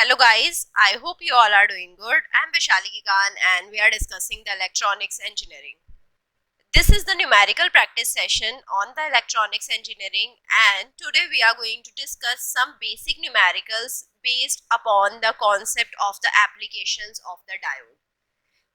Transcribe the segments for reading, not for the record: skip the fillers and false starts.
Hello guys, I hope you all are doing good. I'm Vaishali Khan and we are discussing the electronics engineering. This is the numerical practice session on the electronics engineering, and today we are going to discuss some basic numericals based upon the concept of the applications of the diode.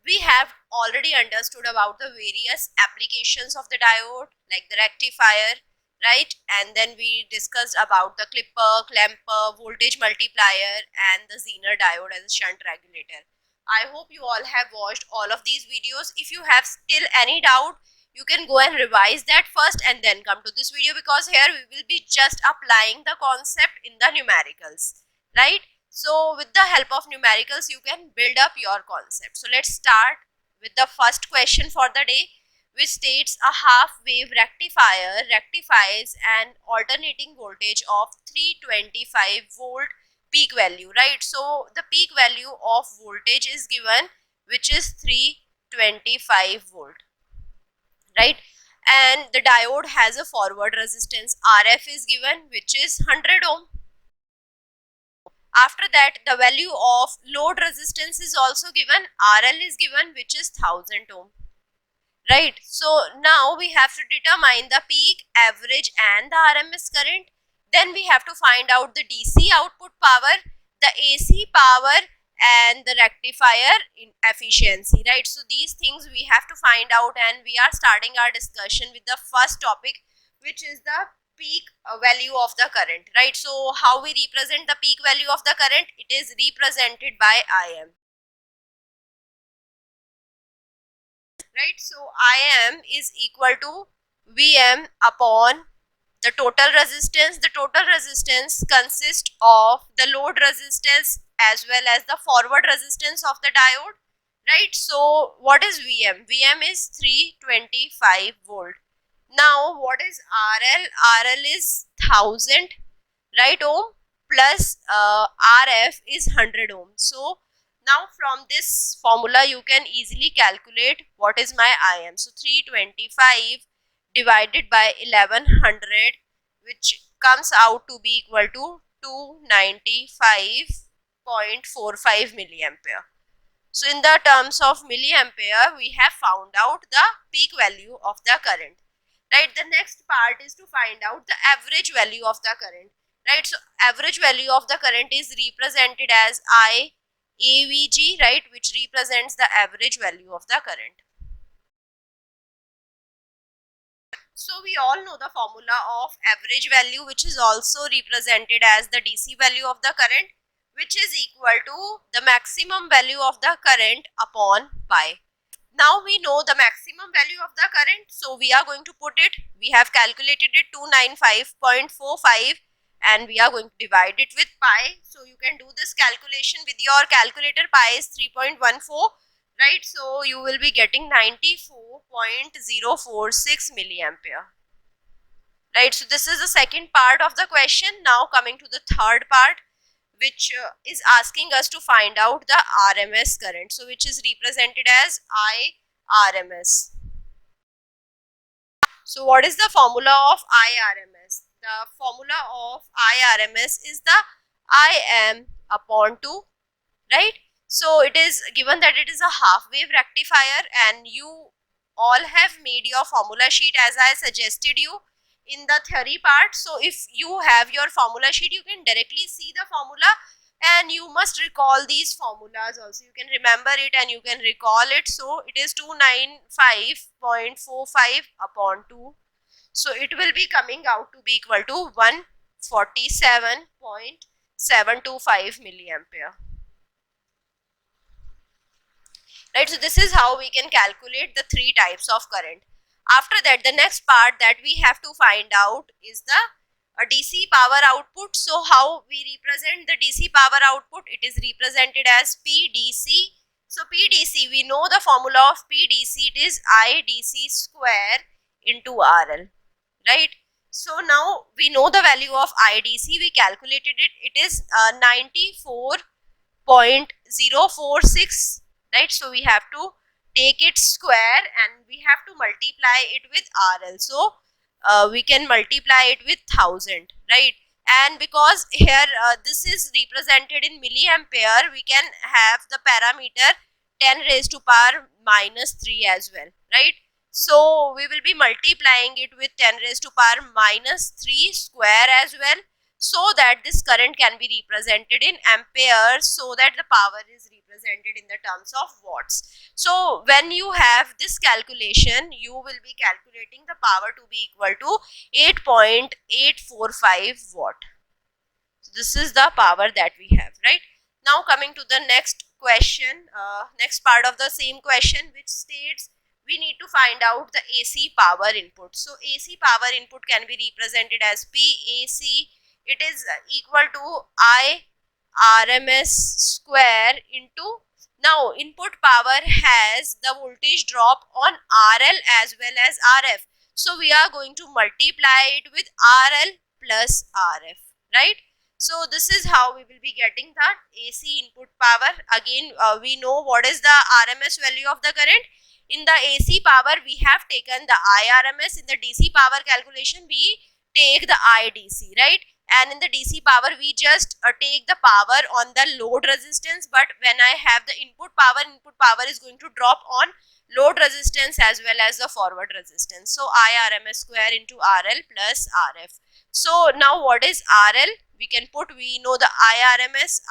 We have already understood about the various applications of the diode like the rectifier, right? And then we discussed about the clipper, clamper, voltage multiplier and the Zener diode as a shunt regulator. I hope you all have watched all of these videos. If you have still any doubt, you can go and revise that first and then come to this video, because here we will be just applying the concept in the numericals, right? So with the help of numericals, you can build up your concept. So let's start with the first question for the day, which states a half wave rectifier rectifies an alternating voltage of 325 volt peak value, right? So the peak value of voltage is given, which is 325 volt, right? And the diode has a forward resistance RF is given, which is 100 ohm. After that, the value of load resistance is also given. RL is given, which is 1000 ohm. Right. So now we have to determine the peak, average and the RMS current. Then we have to find out the DC output power, the AC power and the rectifier in efficiency, right? So these things we have to find out, and we are starting our discussion with the first topic, which is the peak value of the current, right? So how we represent the peak value of the current? It is represented by Im, right? So Im is equal to Vm upon the total resistance. The total resistance consists of the load resistance as well as the forward resistance of the diode, right? So what is Vm? Vm is 325 volt. Now what is RL? RL is 1000, right, ohm, plus RF is 100 ohm. So now from this formula you can easily calculate what is my Im. So 325 divided by 1100, which comes out to be equal to 295.45 milliampere. So in the terms of milliampere, we have found out the peak value of the current, right? The next part is to find out the average value of the current, right? So average value of the current is represented as IAVG, right, which represents the average value of the current. So we all know the formula of average value, which is also represented as the DC value of the current, which is equal to the maximum value of the current upon pi. Now we know the maximum value of the current, so we are going to put it. We have calculated it 295.45 and we are going to divide it with pi. So you can do this calculation with your calculator. Pi is 3.14, right? So you will be getting 94.046 milliampere, right? So this is the second part of the question. Now coming to the third part, which is asking us to find out the RMS current, so which is represented as IRMS. So what is the formula of IRMS? The formula of IRMS is the Im upon 2, right? So it is given that it is a half wave rectifier, and you all have made your formula sheet as I suggested you in the theory part. So if you have your formula sheet, you can directly see the formula, and you must recall these formulas also. You can remember it and you can recall it. So it is 295.45 upon 2. So it will be coming out to be equal to 147.725 milliampere. Right, so this is how we can calculate the three types of current. After that, the next part that we have to find out is the DC power output. So how we represent the DC power output? It is represented as PDC. So PDC, we know the formula of PDC, it is IDC square into RL, right? So now we know the value of IDC, we calculated it, it is 94.046, right? So we have to take it square and we have to multiply it with RL. So we can multiply it with 1000, right? and because here this is represented in milliampere, we can have the parameter 10 raised to power minus 3 as well, right? So we will be multiplying it with 10 raised to power minus 3 square as well, so that this current can be represented in amperes, so that the power is represented in the terms of watts. So when you have this calculation, you will be calculating the power to be equal to 8.845 watt. So this is the power that we have, right? Now coming to the next question, next part of the same question, which states we need to find out the AC power input. So AC power input can be represented as PAC. It is equal to I RMS square into, now input power has the voltage drop on RL as well as RF. So we are going to multiply it with RL plus RF, right? So this is how we will be getting the AC input power. Again, we know what is the RMS value of the current. In the AC power, we have taken the IRMS. In the DC power calculation, we take the IDC, right? And in the DC power, we just take the power on the load resistance. But when I have the input power is going to drop on load resistance as well as the forward resistance. So IRMS square into RL plus RF. So now what is RL? We can put, we know the IRMS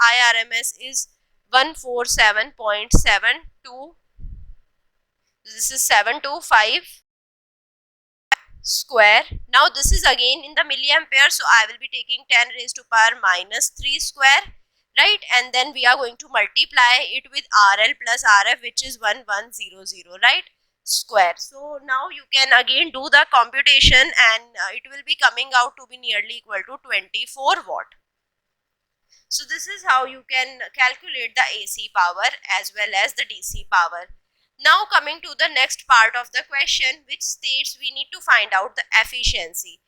is 147.72. This is 725 square. Now this is again in the milliampere, so I will be taking 10 raised to power minus 3 square, right? And then we are going to multiply it with RL plus RF, which is 1100, right? Square. So now you can again do the computation, and it will be coming out to be nearly equal to 24 watt. So this is how you can calculate the AC power as well as the DC power. Now coming to the next part of the question, which states we need to find out the efficiency.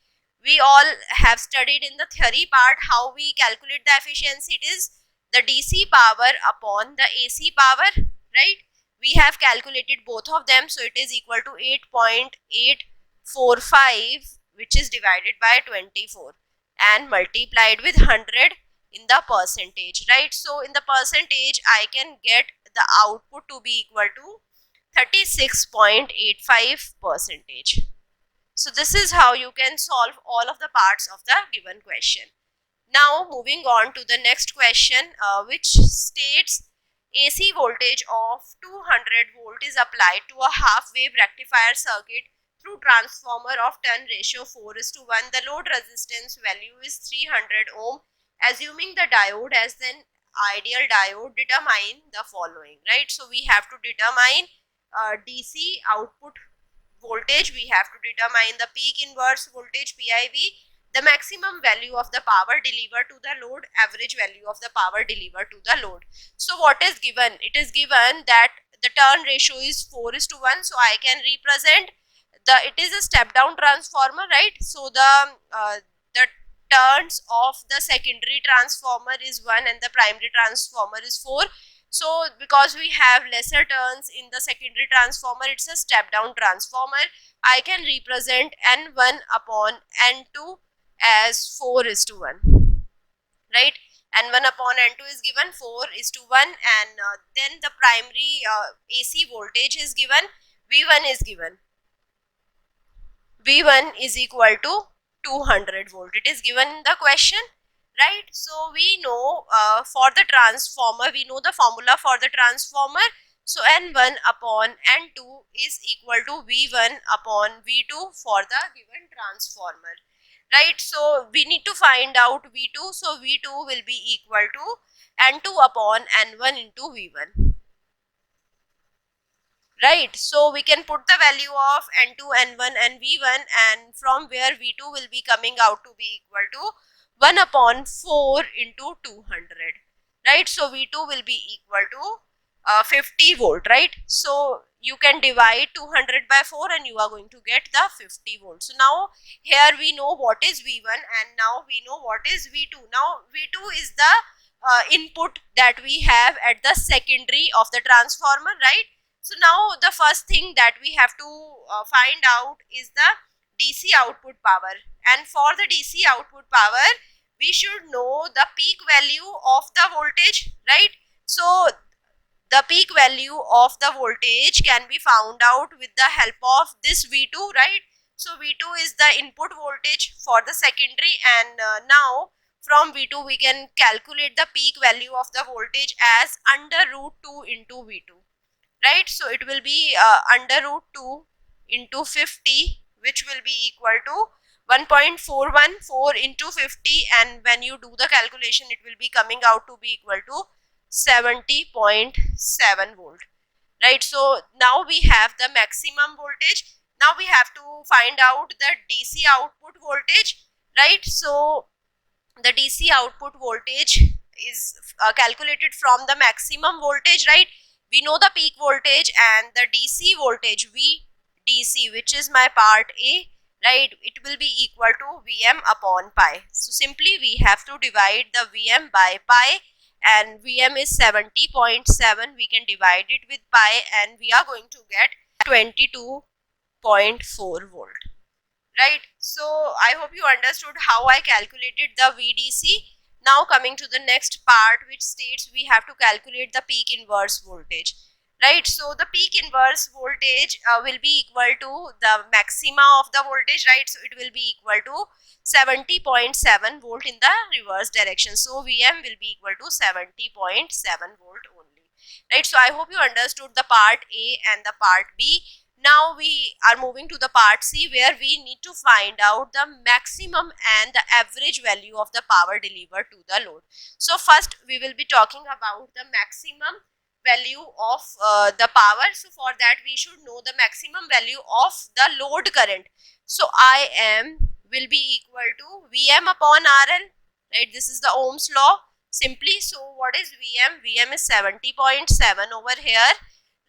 We all have studied in the theory part how we calculate the efficiency. It is the DC power upon the AC power, right? We have calculated both of them, so it is equal to 8.845, which is divided by 24 and multiplied with 100 in the percentage, right? So in the percentage, I can get the output to be equal to 36.85 percentage. So this is how you can solve all of the parts of the given question. Now moving on to the next question, which states AC voltage of 200 volt is applied to a half wave rectifier circuit through transformer of turn ratio 4:1. The load resistance value is 300 ohm. Assuming the diode as an ideal diode, determine the following, right? So we have to determine DC output voltage, we have to determine the peak inverse voltage PIV, the maximum value of the power delivered to the load, average value of the power delivered to the load. So what is given? It is given that the turn ratio is 4:1, so I can represent the, it is a step down transformer, right? So the turns of the secondary transformer is 1 and the primary transformer is 4. So because we have lesser turns in the secondary transformer, it's a step down transformer. I can represent N1 upon N2 as 4:1, right? N1 upon N2 is given 4:1, and then the primary AC voltage is given, V1 is given. V1 is equal to 200 volt. It is given in the question, right? So we know for the transformer, we know the formula for the transformer. So N1 upon N2 is equal to V1 upon V2 for the given transformer, right? So we need to find out V2. So V2 will be equal to N2 upon N1 into V1. Right, so we can put the value of N2, N1 and V1, and from where V2 will be coming out to be equal to 1 upon 4 into 200, right? So V2 will be equal to 50 volt, right? So you can divide 200 by 4 and you are going to get the 50 volt. So now here we know what is V1 and now we know what is V2. Now V2 is the input that we have at the secondary of the transformer, right? So now the first thing that we have to find out is the DC output power, and for the DC output power we should know the peak value of the voltage, right? So the peak value of the voltage can be found out with the help of this V2, right? So V2 is the input voltage for the secondary, and now from V2 we can calculate the peak value of the voltage as under root 2 into V2, right? So it will be under root 2 into 50, which will be equal to 1.414 into 50, and when you do the calculation it will be coming out to be equal to 70.7 volt, right? So now we have the maximum voltage. Now we have to find out the DC output voltage, right? So the DC output voltage is calculated from the maximum voltage, right? We know the peak voltage and the DC voltage VDC, which is my part A, right? It will be equal to Vm upon pi. So simply we have to divide the Vm by pi, and Vm is 70.7. We can divide it with pi and we are going to get 22.4 volt, right? So I hope you understood how I calculated the VDC. Now coming to the next part, which states we have to calculate the peak inverse voltage, right? So the peak inverse voltage will be equal to the maxima of the voltage, right? So it will be equal to 70.7 volt in the reverse direction. So Vm will be equal to 70.7 volt only, right? So I hope you understood the part A and the part B. Now we are moving to the part C, where we need to find out the maximum and the average value of the power delivered to the load. So first we will be talking about the maximum value of the power. So for that we should know the maximum value of the load current. So Im will be equal to Vm upon RL, right? This is the Ohm's law simply. So what is Vm? Vm is 70.7 over here,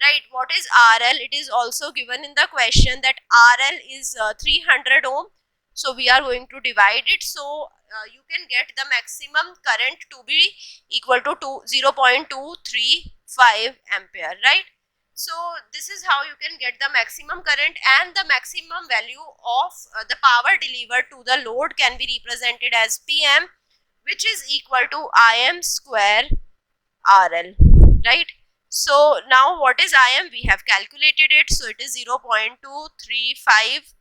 right? What is RL? It is also given in the question that RL is 300 ohm. So we are going to divide it. So you can get the maximum current to be equal to 0.235 ampere, right? So this is how you can get the maximum current, and the maximum value of the power delivered to the load can be represented as PM, which is equal to Im square RL, right? So now what is Im? We have calculated it. So it is 0.235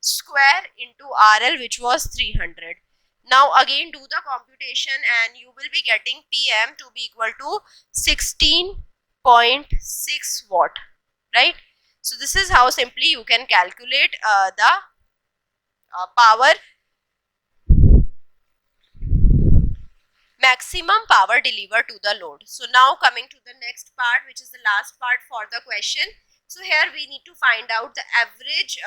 square into RL, which was 300. Now again do the computation and you will be getting PM to be equal to 16.6 watt, right? So this is how simply you can calculate the power maximum power delivered to the load. So now coming to the next part, which is the last part for the question. So here we need to find out the average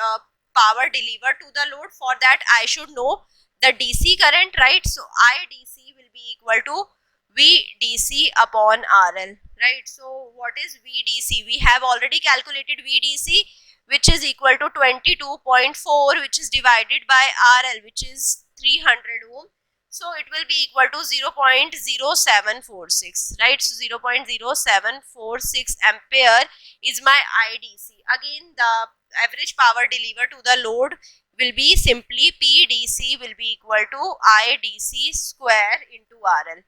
power delivered to the load. For that I should know the DC current, right? So IDC will be equal to VDC upon RL, right? So what is VDC? We have already calculated VDC, which is equal to 22.4, which is divided by RL, which is 300 ohm. So it will be equal to 0.0746, right? So 0.0746 ampere is my IDC. Again, the average power delivered to the load will be simply PDC will be equal to IDC square into RL,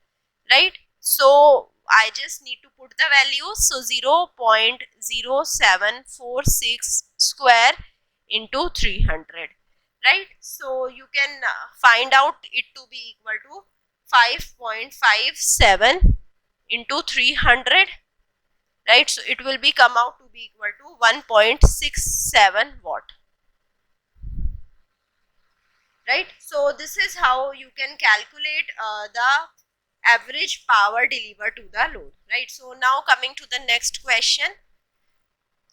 right? So I just need to put the values. So 0.0746 square into 300. Right, so you can find out it to be equal to 5.57 into 300, right? So it will be come out to be equal to 1.67 watt, right? So this is how you can calculate the average power delivered to the load, right? So now coming to the next question.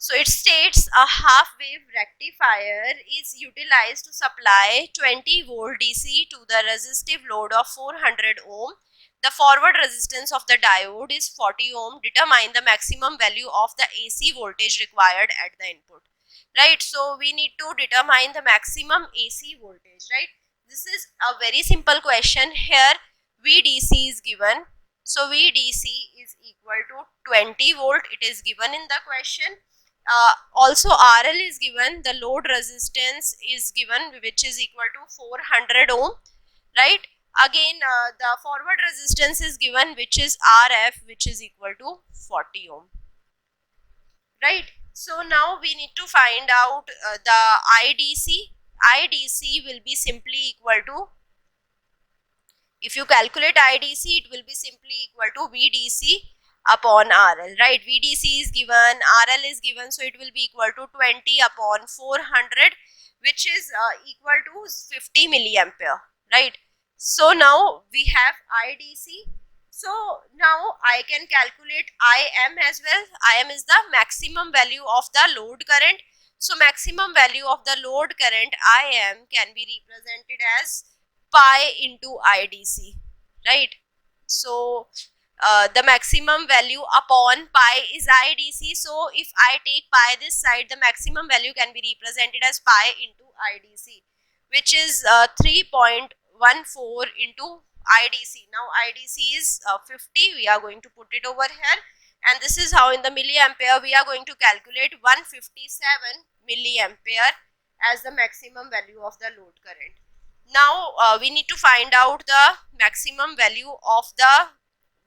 So it states a half wave rectifier is utilized to supply 20 volt DC to the resistive load of 400 ohm. The forward resistance of the diode is 40 ohm. Determine the maximum value of the AC voltage required at the input, right? So we need to determine the maximum AC voltage, right? This is a very simple question. Here VDC is given. So VDC is equal to 20 volt. It is given in the question. Also RL is given, the load resistance is given, which is equal to 400 ohm, right? Again, the forward resistance is given, which is RF, which is equal to 40 ohm, right? So now we need to find out the IDC. IDC will be simply equal to, if you calculate IDC, it will be simply equal to VDC upon RL, right? VDC is given, RL is given, so it will be equal to 20 upon 400, which is equal to 50 milliampere, right? So now we have IDC. So now I can calculate IM as well. IM is the maximum value of the load current. So maximum value of the load current IM can be represented as pi into IDC, right? So the maximum value upon pi is IDC. So if I take pi this side, the maximum value can be represented as pi into IDC, which is 3.14 into IDC. Now IDC is 50. We are going to put it over here, and this is how in the milliampere we are going to calculate 157 milliampere as the maximum value of the load current. Now we need to find out the maximum value of the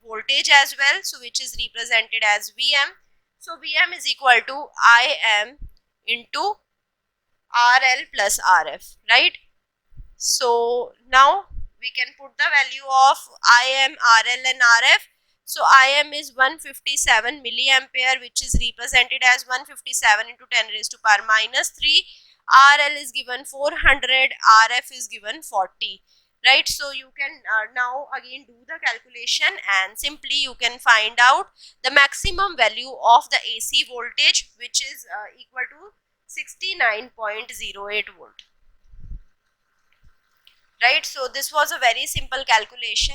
voltage as well, so which is represented as Vm. So Vm is equal to Im into RL plus RF, right? So now we can put the value of Im, RL and RF. So Im is 157 milliampere, which is represented as 157 into 10 raised to power minus 3. RL is given 400, RF is given 40, right? So you can now again do the calculation, and simply you can find out the maximum value of the AC voltage, which is equal to 69.08 volt. Right, so this was a very simple calculation.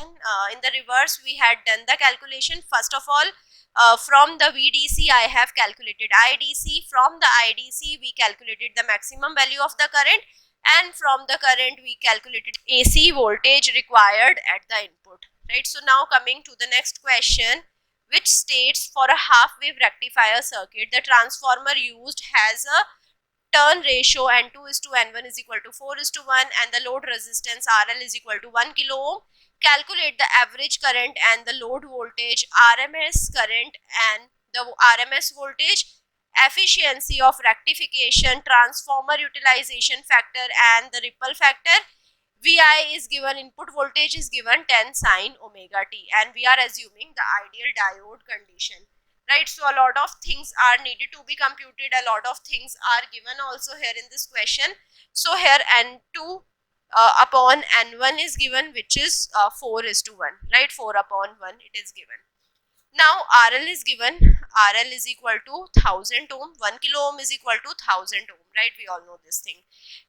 In the reverse, we had done the calculation. First of all, from the VDC, I have calculated IDC. From the IDC, we calculated the maximum value of the current, and from the current, we calculated AC voltage required at the input. Right, so now coming to the next question, which states for a half wave rectifier circuit, the transformer used has a turn ratio N2 is to N1 is equal to 4 is to 1, and the load resistance RL is equal to 1 kilo ohm. Calculate the average current and the load voltage, RMS current and the RMS voltage, efficiency of rectification, transformer utilization factor and the ripple factor. VI is given, input voltage is given 10 sine omega t, and we are assuming the ideal diode condition. Right, so a lot of things are needed to be computed, a lot of things are given also here in this question. So here N2 upon N1 is given, which is 4 is to 1, right? 4 upon 1 it is given. Now RL is given, RL is equal to 1000 ohm, 1 kilo ohm is equal to 1000 ohm, right? We all know this thing.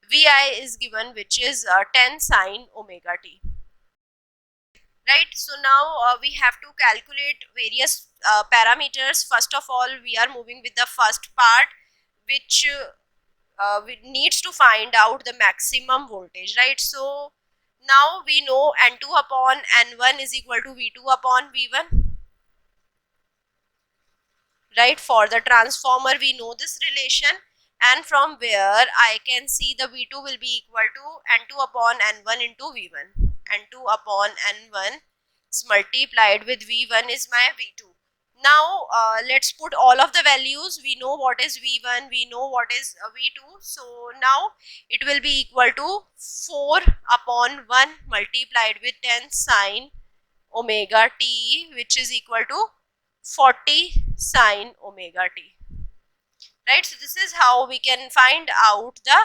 VI is given, which is 10 sine omega t. Right, so now we have to calculate various parameters. First of all, we are moving with the first part, which needs to find out the maximum voltage, right? So now we know N2 upon N1 is equal to V2 upon V1, right? For the transformer, we know this relation, and from where I can see the V2 will be equal to N2 upon N1 into V1. N2 upon N1 is multiplied with V1 is my V2. Now let's put all of the values. We know what is V1, we know what is V2. So now it will be equal to 4 upon 1 multiplied with 10 sine omega t, which is equal to 40 sine omega t. Right, so this is how we can find out the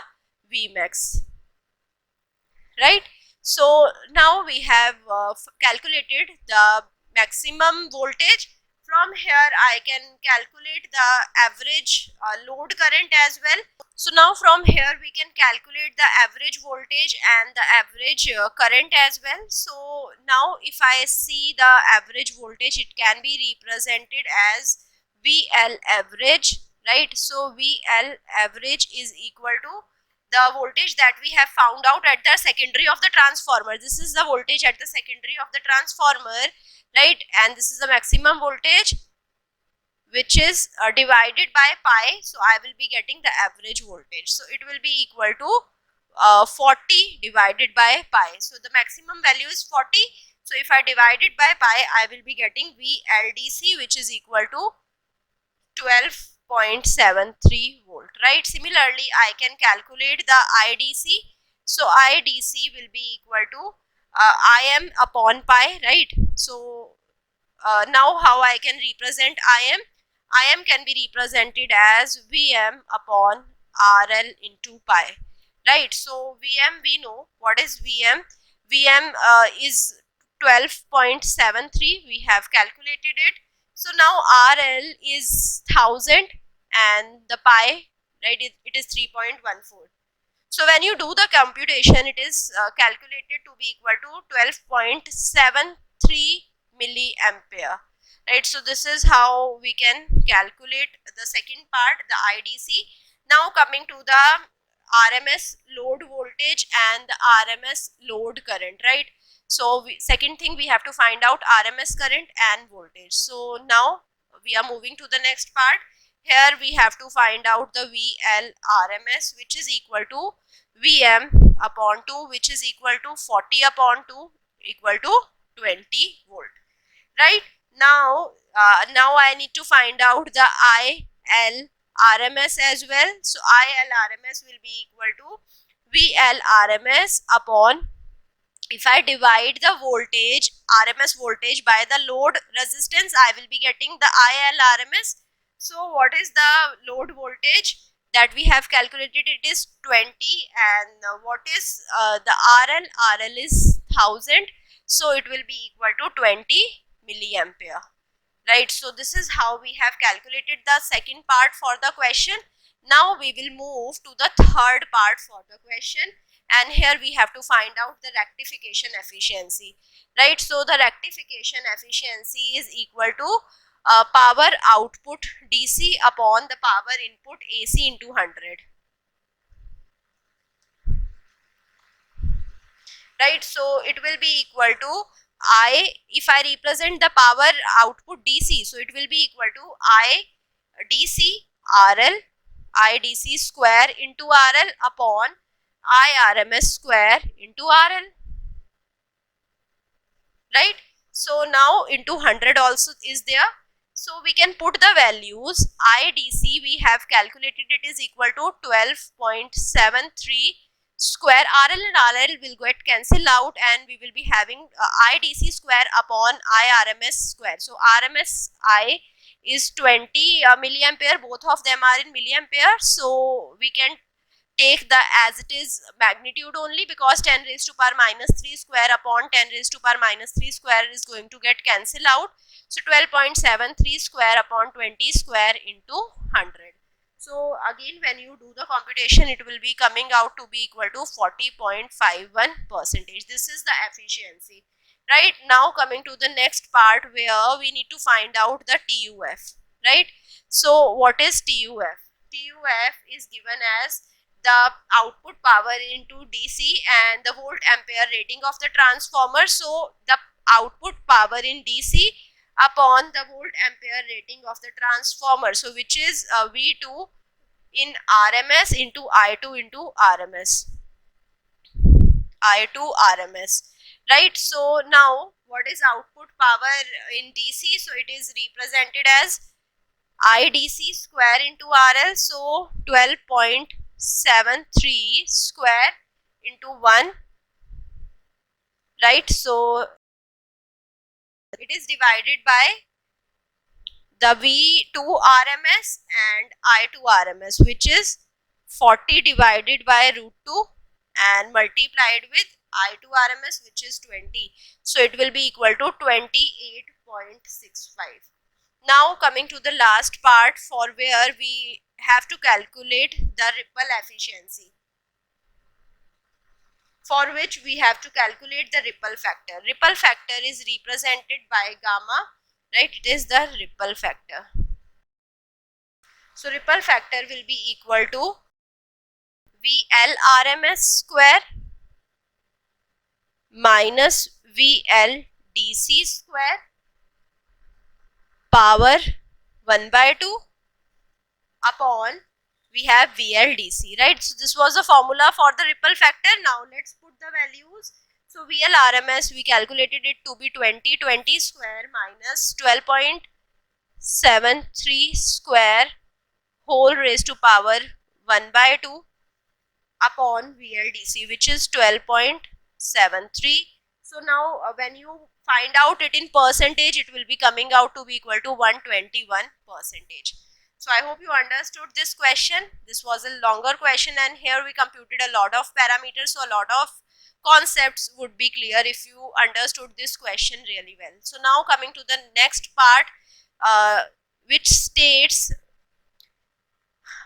Vmax. Right, so now we have calculated the maximum voltage. From here I can calculate the average load current as well. So now from here we can calculate the average voltage and the average current as well. So now if I see the average voltage, it can be represented as VL average, right? So VL average is equal to the voltage that we have found out at the secondary of the transformer. This is the voltage at the secondary of the transformer, right? And this is the maximum voltage, which is divided by pi. So I will be getting the average voltage. So it will be equal to 40 divided by pi. So the maximum value is 40. So if I divide it by pi, I will be getting VLDC, which is equal to 12.73 volt, right? Similarly, I can calculate the IDC. So IDC will be equal to Im upon pi, right? So now how I can represent Im? Im can be represented as Vm upon RL into pi, right? So Vm, we know what is Vm. Vm is 12.73. We have calculated it. So now RL is 1000 and the pi, right, it is 3.14. So when you do the computation, it is calculated to be equal to 12.73 milliampere, right? So this is how we can calculate the second part, the IDC. Now coming to the RMS load voltage and the RMS load current, right? So second thing, we have to find out RMS current and voltage. So now we are moving to the next part. Here we have to find out the VLRMS, which is equal to Vm upon 2, which is equal to 40 upon 2 equal to 20 volt, right? Now I need to find out the ILRMS as well. So ILRMS will be equal to VLRMS upon, if I divide the voltage, RMS voltage, by the load resistance, I will be getting the ILRMS. So what is the load voltage that we have calculated? It is 20. And what is the RL? RL is 1000. So it will be equal to 20 milliampere, right? So this is how we have calculated the second part for the question. Now we will move to the third part for the question, and here we have to find out the rectification efficiency, right? So the rectification efficiency is equal to power output DC upon the power input AC into 100, right? So it will be equal to if I represent the power output DC, so it will be equal to I DC RL, IDC square into RL upon IRMS square into RL, right? So now into 100 also is there. So we can put the values. IDC we have calculated, it is equal to 12.73 square. RL and RL will get cancelled out and we will be having IDC square upon IRMS square. So RMS I is 20 milliampere, both of them are in milliampere. So we can take the as it is magnitude only, because 10 raised to power minus 3 square upon 10 raised to power minus 3 square is going to get cancelled out. So 12.73 square upon 20 square into 100. So again, when you do the computation, it will be coming out to be equal to 40.51%. This is the efficiency, right? Now coming to the next part, where we need to find out the TUF, right? So what is TUF? TUF is given as the output power into DC and the volt ampere rating of the transformer. So the output power in DC upon the volt ampere rating of the transformer, so which is V2 in RMS into I2 into RMS, I2 RMS, right? So now what is output power in DC? So it is represented as IDC square into RL. So 12.73 square into 1, right? So it is divided by the V2 RMS and I2 RMS, which is 40 divided by root 2 and multiplied with I2 RMS, which is 20. So it will be equal to 28.65. Now coming to the last part, for where we have to calculate the ripple efficiency, for which we have to calculate the ripple factor. Ripple factor is represented by gamma, right? It is the ripple factor. So ripple factor will be equal to VLRMS square minus VLDC square power 1/2 upon we have VLDC, right? So this was the formula for the ripple factor. Now let's put the values. So VLRMS, we calculated it to be 20 square minus 12.73 square whole raised to power 1 by 2 upon VLDC, which is 12.73. So now when you find out it in percentage, it will be coming out to be equal to 121%. So I hope you understood this question. This was a longer question, and here we computed a lot of parameters, so a lot of concepts would be clear if you understood this question really well. So now coming to the next part, which states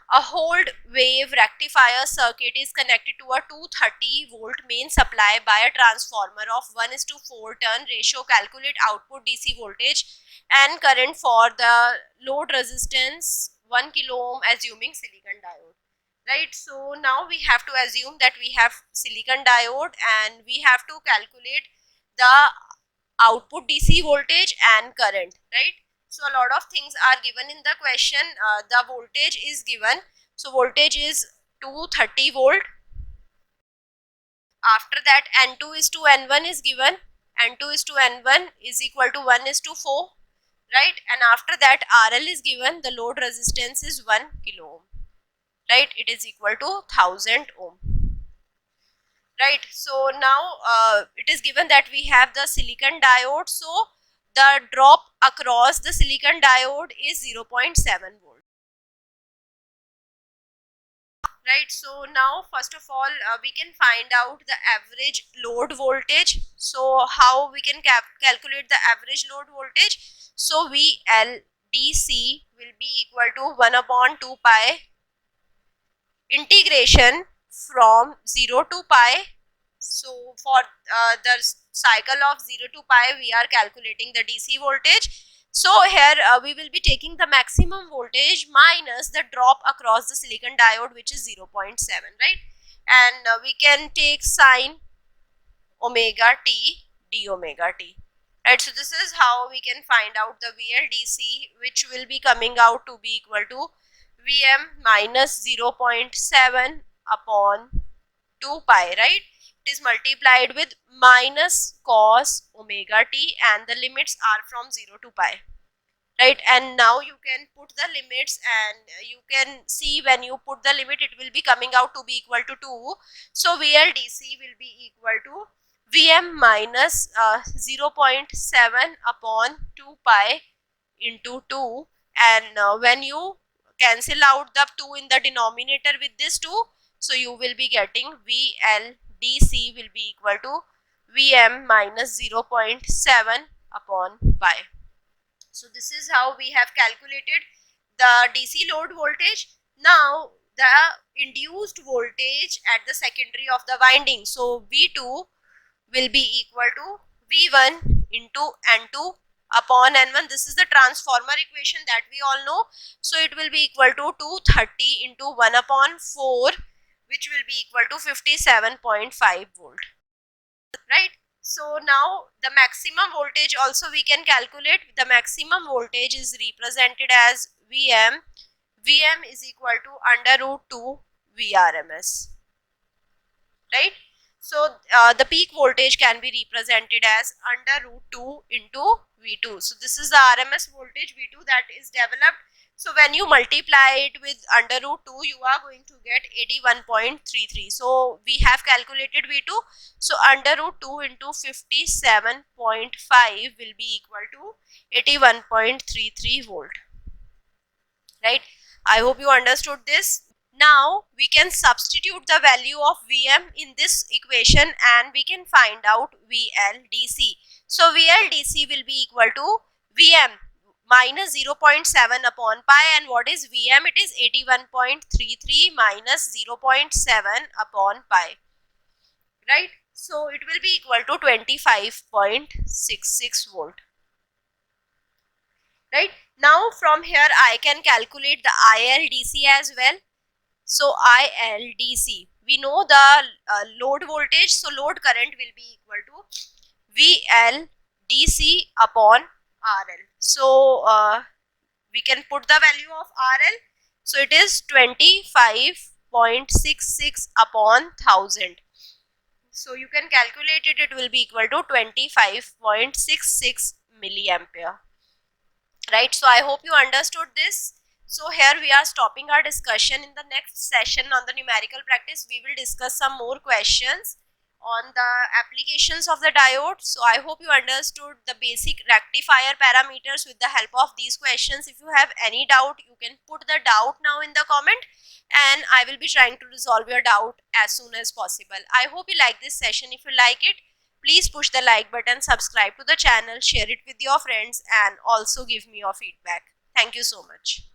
a hold wave rectifier circuit is connected to a 230 volt main supply by a transformer of 1:4 turn ratio. Calculate output DC voltage and current for the load resistance 1 kilo ohm assuming silicon diode. Right, so now we have to assume that we have silicon diode and we have to calculate the output DC voltage and current, right? So a lot of things are given in the question. The voltage is given. So voltage is 230 volt. After that N2 is to N1 is given. N2 is to N1 is equal to 1:4, right? And after that RL is given. The load resistance is 1 kilo ohm, right? It is equal to 1000 ohm. Right, so now it is given that we have the silicon diode, so the drop across the silicon diode is 0.7 volt. Right, so now first of all we can find out the average load voltage. So how we can calculate the average load voltage? So VLDC will be equal to 1 upon 2 pi integration from 0 to pi. So for the cycle of 0 to pi, we are calculating the DC voltage. So here we will be taking the maximum voltage minus the drop across the silicon diode, which is 0.7, right? And we can take sine omega t d omega t. Right, so this is how we can find out the VLDC, which will be coming out to be equal to Vm minus 0.7 upon 2 pi, right? It is multiplied with minus cos omega t, and the limits are from 0 to pi, right? And now you can put the limits, and you can see when you put the limit, it will be coming out to be equal to 2. So VLDC will be equal to Vm minus 0.7 upon 2 pi into 2, and when you cancel out the 2 in the denominator with this 2, so you will be getting VLDC will be equal to Vm minus 0.7 upon pi. So this is how we have calculated the DC load voltage. Now the induced voltage at the secondary of the winding. So V2 will be equal to V1 into N2 upon N1. This is the transformer equation that we all know. So it will be equal to 230 into 1 upon 4, which will be equal to 57.5 volt, right? So now the maximum voltage also we can calculate. The maximum voltage is represented as Vm. Vm is equal to under root 2 Vrms, right? So the peak voltage can be represented as under root 2 into V2. So this is the RMS voltage V2 that is developed. So when you multiply it with under root 2, you are going to get 81.33. So we have calculated V2. So under root 2 into 57.5 will be equal to 81.33 volt. Right? I hope you understood this. Now we can substitute the value of Vm in this equation, and we can find out VLDC. So VLDC will be equal to Vm minus 0.7 upon pi, and what is Vm? It is 81.33 minus 0.7 upon pi, right? So it will be equal to 25.66 volt. Right, now from here I can calculate the ILDC as well. So ILDC, we know the load voltage, so load current will be equal to VLDC upon RL. So we can put the value of RL. So it is 25.66 upon 1000. So you can calculate it, it will be equal to 25.66 milliampere. Right, so I hope you understood this. So here we are stopping our discussion. In the next session on the numerical practice, we will discuss some more questions on the applications of the diode. So I hope you understood the basic rectifier parameters with the help of these questions. If you have any doubt, you can put the doubt now in the comment, and I will be trying to resolve your doubt as soon as possible. I hope you like this session. If you like it, please push the like button, subscribe to the channel, share it with your friends, and also give me your feedback. Thank you so much.